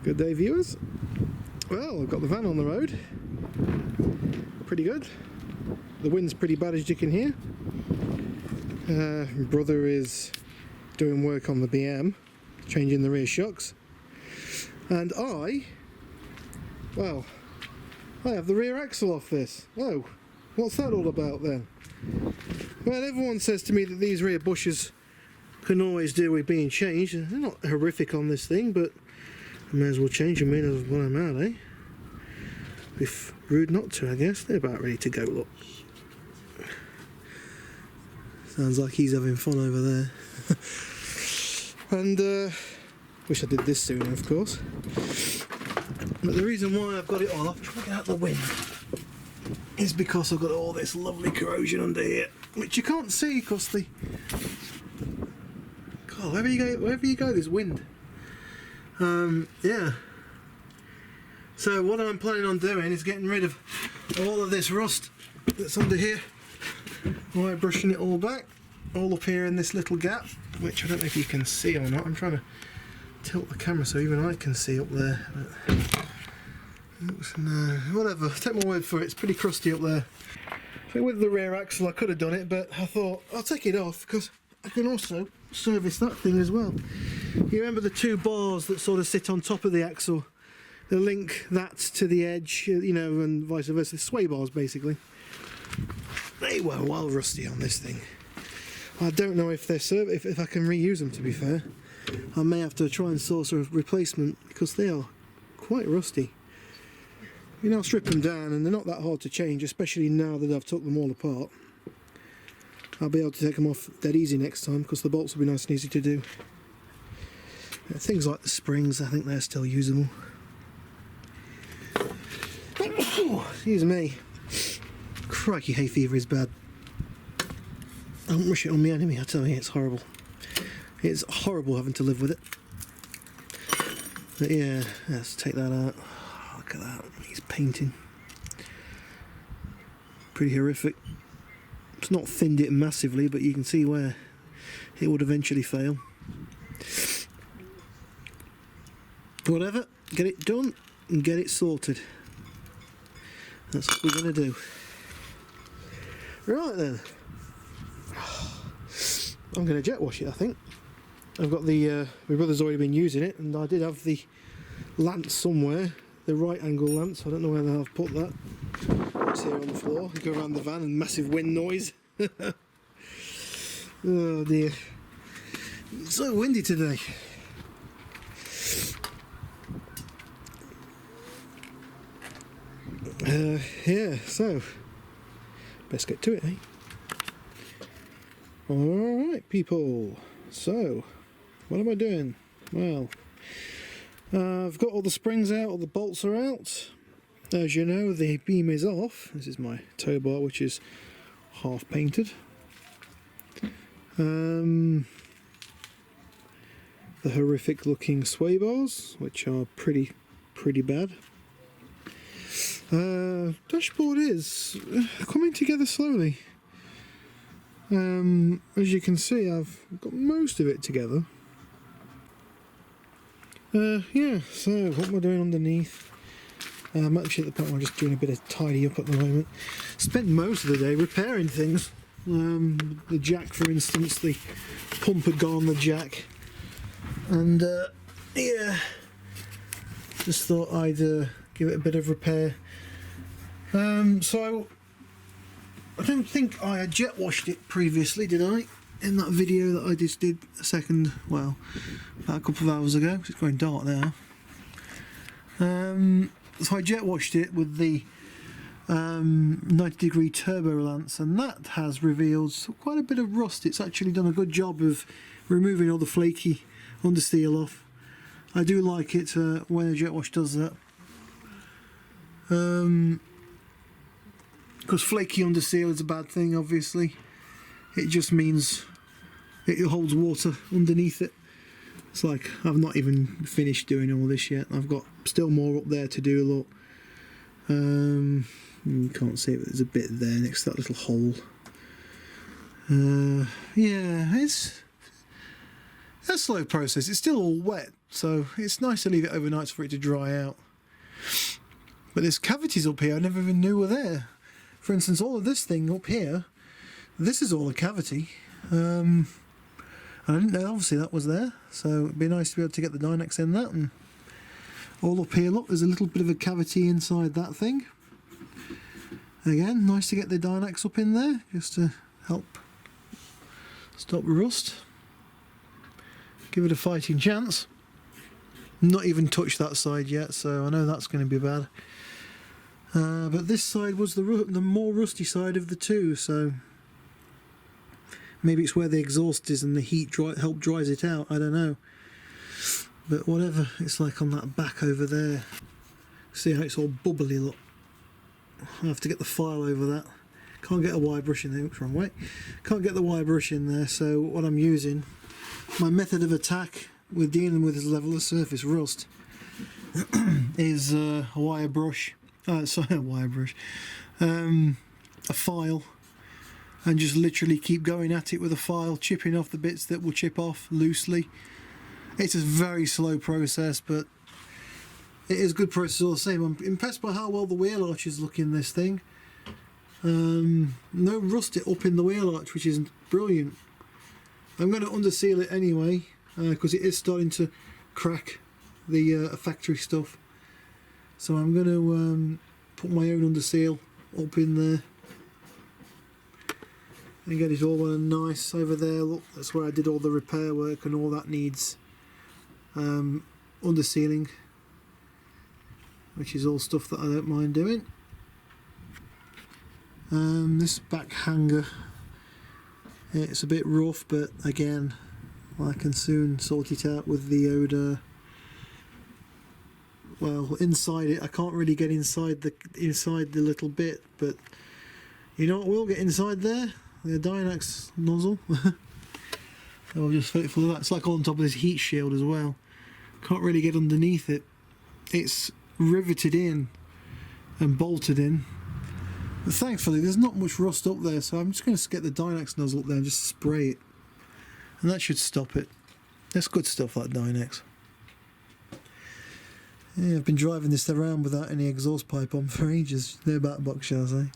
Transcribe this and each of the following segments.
Good day, viewers. Well, I've got the van on the road. Pretty good. The wind's pretty bad, as you can hear. My brother is doing work on the BM, changing the rear shocks. And I have the rear axle off this. Oh, what's that all about then? Well, everyone says to me that these rear bushes can always do with being changed. They're not horrific on this thing, but I may as well change them in when I'm out, eh? Be rude not to, I guess. They're about ready to go, look. Sounds like he's having fun over there. And, wish I did this sooner, of course. But the reason why I've got it all off, trying to get out the wind, is because I've got all this lovely corrosion under here, which you can't see because the... God, wherever you go, there's wind. Yeah. So what I'm planning on doing is getting rid of all of this rust that's under here by brushing it all back, all up here in this little gap, which I don't know if you can see or not. I'm trying to tilt the camera so even I can see up there. But no, whatever, take my word for it, it's pretty crusty up there. So with the rear axle I could have done it, but I thought I'll take it off because I can also service that thing as well. You remember the two bars that sort of sit on top of the axle? They link that to the edge, you know, and vice versa. Sway bars, basically. They were well rusty on this thing. I don't know if they're if I can reuse them, to be fair. I may have to try and source a replacement because they are quite rusty. You know, I'll strip them down and they're not that hard to change, especially now that I've took them all apart. I'll be able to take them off dead easy next time because the bolts will be nice and easy to do. Things like the springs, I think they're still usable. Excuse me. Crikey, hay fever is bad. Don't wish it on my enemy, I tell you, it's horrible. It's horrible having to live with it. But yeah, let's take that out. Oh, look at that, he's painting. Pretty horrific. It's not thinned it massively, but you can see where it would eventually fail. Whatever, get it done and get it sorted. That's what we're going to do. Right then. I'm going to jet wash it, I think. I've got the, my brother's already been using it, and I did have the lance somewhere, the right angle lance. I don't know where I've put that. It's here on the floor. You go around the van and massive wind noise. Oh dear. It's so windy today. Yeah, so best get to it, eh? Alright people, so what am I doing? Well, I've got all the springs out, all the bolts are out. As you know, the beam is off. This is my tow bar, which is half painted. The horrific looking sway bars, which are pretty bad. Dashboard is coming together slowly. As you can see, I've got most of it together. Yeah, so what am I doing underneath? I'm actually at the point where I'm just doing a bit of tidy up at the moment. Spent most of the day repairing things. The jack, for instance, the pump had gone on the jack. And yeah, just thought I'd give it a bit of repair. So I don't think I had jet washed it previously, did I? In that video that I just did a second, well, about a couple of hours ago. It's going dark now. So I jet washed it with the 90-degree turbo lance, and that has revealed quite a bit of rust. It's actually done a good job of removing all the flaky understeel off. I do like it when a jet wash does that. Because flaky understeel is a bad thing, obviously. It just means it holds water underneath it. It's like I've not even finished doing all this yet. I've got still more up there to do, look. You can't see it, but there's a bit there next to that little hole. Yeah, it's a slow process. It's still all wet, so it's nice to leave it overnight for it to dry out. But there's cavities up here I never even knew were there. For instance, all of this thing up here, this is all a cavity. I didn't know obviously that was there, so it'd be nice to be able to get the Dynex in that. And all up here, look, there's a little bit of a cavity inside that thing. Again, nice to get the Dynex up in there, just to help stop rust. Give it a fighting chance. Not even touched that side yet, so I know that's going to be bad. But this side was the more rusty side of the two, so maybe it's where the exhaust is and the heat dries it out, I don't know. But whatever, it's like on that back over there. See how it's all bubbly, look. I have to get the file over that. Can't get a wire brush in there, oops, wrong way. Can't get the wire brush in there, so what I'm using, my method of attack with dealing with this level of surface rust is a wire brush. Sorry, a wire brush. A file, and just literally keep going at it with a file, chipping off the bits that will chip off loosely. It's a very slow process, but it is a good process all the same. I'm impressed by how well the wheel arches look in this thing. No rust up in the wheel arch, which is brilliant. I'm going to underseal it anyway, because it is starting to crack the factory stuff. So I'm going to put my own underseal up in there and get it all nice over there. Look, that's where I did all the repair work, and all that needs undersealing, which is all stuff that I don't mind doing. This back hanger, it's a bit rough, but again, I can soon sort it out with the odor. Well, inside it, I can't really get inside the little bit, but you know what will get inside there? The Dynex nozzle. I'll just fit for that. It's like on top of this heat shield as well. Can't really get underneath it. It's riveted in and bolted in. But thankfully, there's not much rust up there, so I'm just going to get the Dynex nozzle up there and just spray it, and that should stop it. That's good stuff, that Dynex. Yeah, I've been driving this around without any exhaust pipe on for ages. No back box, shall I say.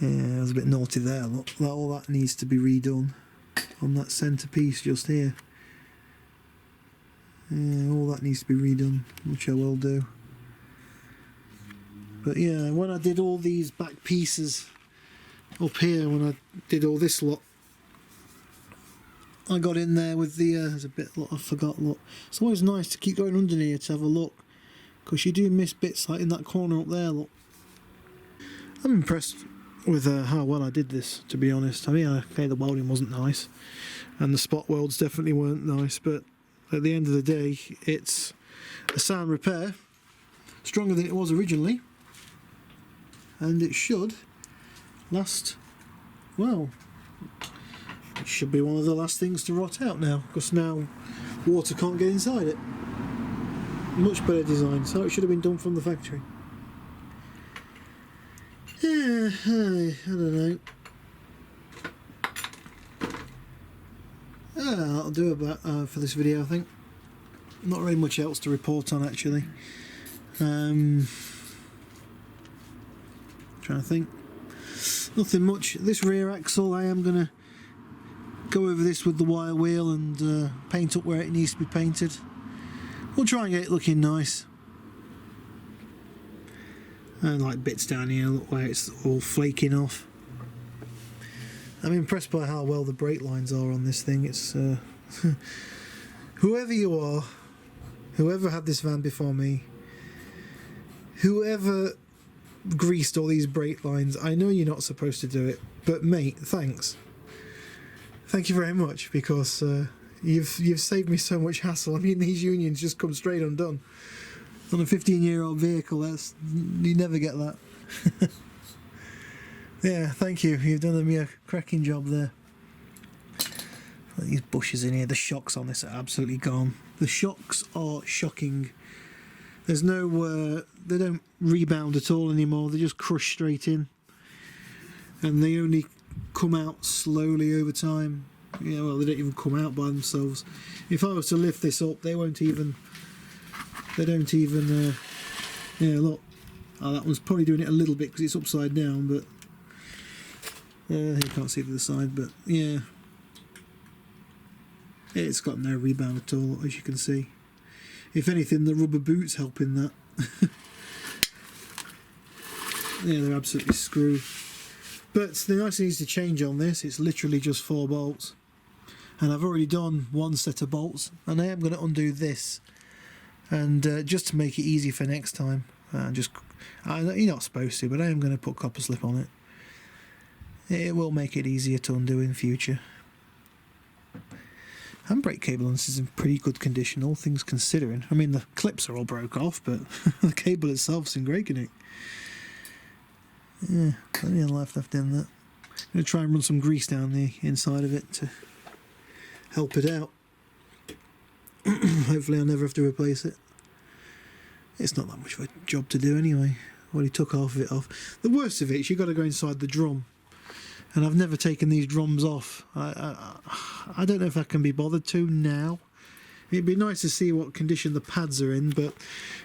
Yeah, I was a bit naughty there. Look, all that needs to be redone on that centre piece just here. Yeah, all that needs to be redone, which I will do. But yeah, when I did all these back pieces up here, when I did all this lot, I got in there with the, there's a bit, look, I forgot, look. It's always nice to keep going under here to have a look, because you do miss bits like in that corner up there, look. I'm impressed with how well I did this, to be honest. I mean, okay, the welding wasn't nice, and the spot welds definitely weren't nice, but at the end of the day, it's a sound repair, stronger than it was originally, and it should last, well, it should be one of the last things to rot out now, because now water can't get inside it. Much better design, so it should have been done from the factory. Yeah, I don't know. That'll do about for this video, I think. Not really much else to report on, actually. Trying to think. Nothing much. This rear axle, I am going to go over this with the wire wheel and paint up where it needs to be painted. We'll try and get it looking nice. And like bits down here, look where it's all flaking off. I'm impressed by how well the brake lines are on this thing. It's whoever you are, whoever had this van before me, whoever greased all these brake lines, I know you're not supposed to do it, but mate, thanks. Thank you very much, because you've saved me so much hassle. I mean, these unions just come straight undone. On a 15-year-old vehicle, you never get that. Yeah, thank you. You've done me a cracking job there. These bushes in here, the shocks on this are absolutely gone. The shocks are shocking. There's no, they don't rebound at all anymore. They just crush straight in, and they only come out slowly over time. Yeah, well, they don't even come out by themselves. If I was to lift this up, they don't even, yeah, look. Oh, that one's probably doing it a little bit because it's upside down, but you can't see the other side, but yeah. It's got no rebound at all, as you can see. If anything, the rubber boots help in that. Yeah, they're absolutely screwed. But the nice thing is to change on this, it's literally just 4 bolts. And I've already done 1 set of bolts, and I am going to undo this. And just to make it easy for next time, you're not supposed to, but I am going to put copper slip on it. It will make it easier to undo in future. Handbrake cable on this is in pretty good condition, all things considering. I mean, the clips are all broke off, but the cable itself's in great condition. Yeah, plenty of life left in that. I'm going to try and run some grease down the inside of it to help it out. Hopefully I'll never have to replace it. It's not that much of a job to do anyway. I already took half of it off. The worst of it is you've got to go inside the drum. And I've never taken these drums off. I don't know if I can be bothered to now. It'd be nice to see what condition the pads are in, but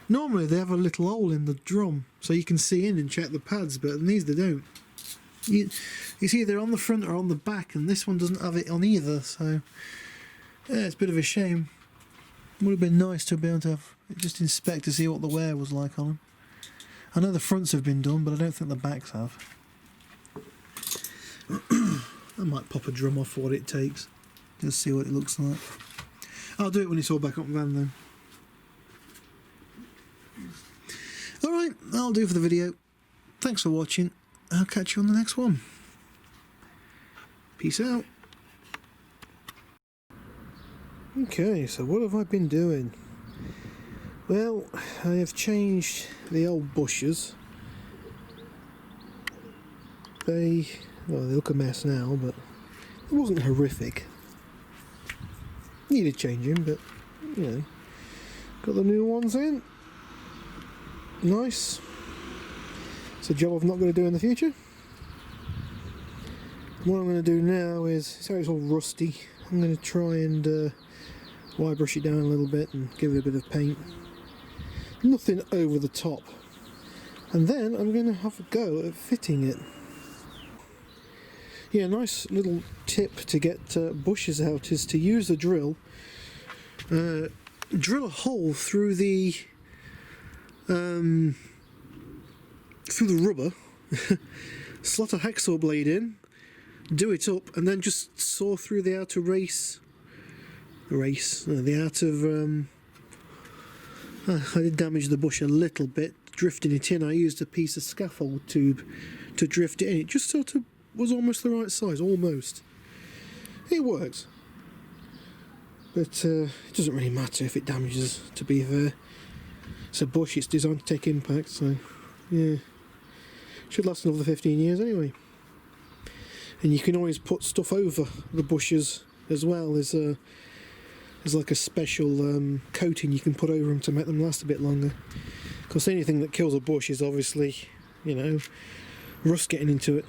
normally they have a little hole in the drum so you can see in and check the pads, but in these they don't. It's either on the front or on the back, and this one doesn't have it on either, so yeah, it's a bit of a shame. Would have been nice to be able to have just inspect to see what the wear was like on them. I know the fronts have been done, but I don't think the backs have. I might pop a drum off for what it takes, just see what it looks like. I'll do it when it's all back up in the van then. Alright, that'll do for the video. Thanks for watching. I'll catch you on the next one. Peace out. Okay, so what have I been doing? Well, I have changed the old bushes. They look a mess now, but it wasn't horrific. Needed changing, but you know, got the new ones in. Nice. It's a job I'm not going to do in the future. What I'm going to do now is, so it's all rusty, I'm going to try and wire brush it down a little bit and give it a bit of paint. Nothing over the top. And then I'm going to have a go at fitting it. Yeah, nice little tip to get bushes out is to use the drill. Drill a hole through the rubber, slot a hacksaw blade in, do it up, and then just saw through the outer the outer. I did damage the bush a little bit, drifting it in. I used a piece of scaffold tube to drift it in. It just sort of was almost the right size, almost. It works, but it doesn't really matter if it damages, to be fair. It's a bush, it's designed to take impact, so yeah, should last another 15 years anyway. And you can always put stuff over the bushes as well. There's like a special coating you can put over them to make them last a bit longer, because anything that kills a bush is obviously, you know, rust getting into it.